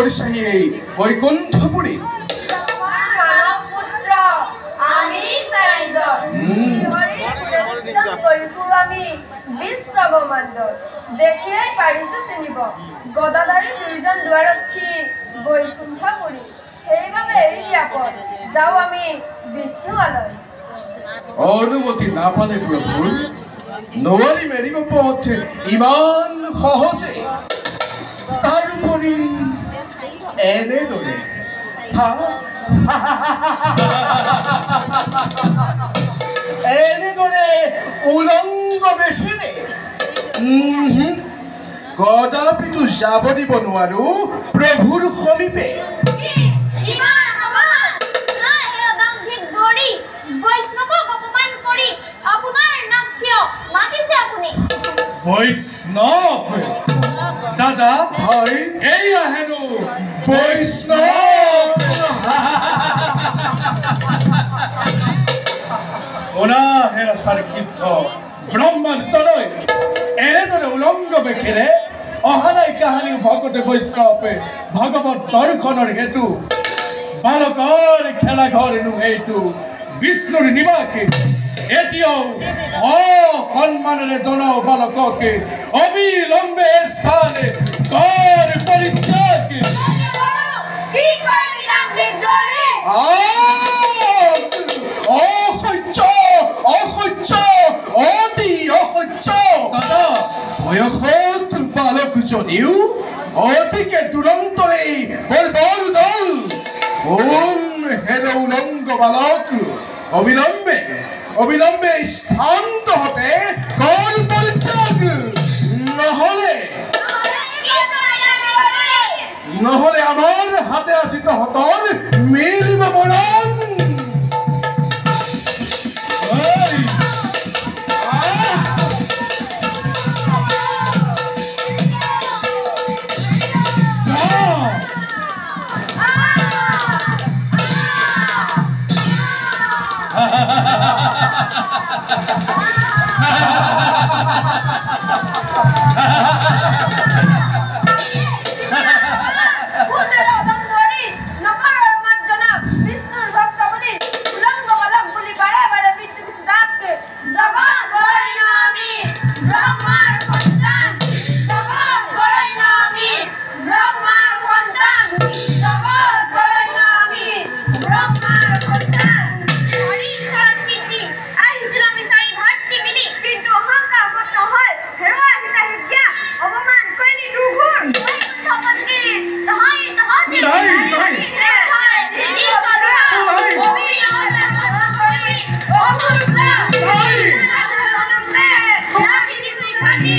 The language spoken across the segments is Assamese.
পৰিচাহি এই বৈকুণ্ঠপুৰী দেখিয়াই পাৰিছো চিনিব গদাধাৰী দুইজন দুৱাৰক্ষী বৈকুণ্ঠপুৰী সেইবাবে এৰি দিয়া পথ যাওঁ আমি বিষ্ণু আলয় অনুমতি নাপালে প্ৰভু নোৱাৰি মেৰিব পথ ইমান সহজে তাৰোপৰি এনেদৰে এনেদৰে উলংগ বেশেৰে কদাপিতো যাব দিব নোৱাৰো প্ৰভুৰ সমীপে বৈষ্ণৱ দাদা হয় এইয়া হেনো বৈষ্ণৱ শুনা হেৰা চাৰিক্ষিপ্ত ব্ৰহ্মান্তলৈ এনেদৰে উলংগ বেশেৰে অহা নাই কাহানী ভকতে বৈষ্ণৱে ভগৱত দৰ্শনৰ হেতু বালকৰ খেলা ঘৰ হেনো এইটো বিষ্ণুৰ নিবাসে এতিয়াও সন্মানেৰে জনাও বালককে অবিলম্বে স্থানে ঘৰ পৰিত্যাগ অতি অসহ্য দাদা বয়সত বালক যদিও অতিকে দুৰন্তৰে বলবৰ দল হেৰ উলংগ বালক অবিলম্বে স্থান্ত হতে ঘৰ পৰিত্যাগ নহলে আমাৰ হাতে আছে তহঁতৰ মিলিব মৰণ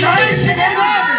Nice!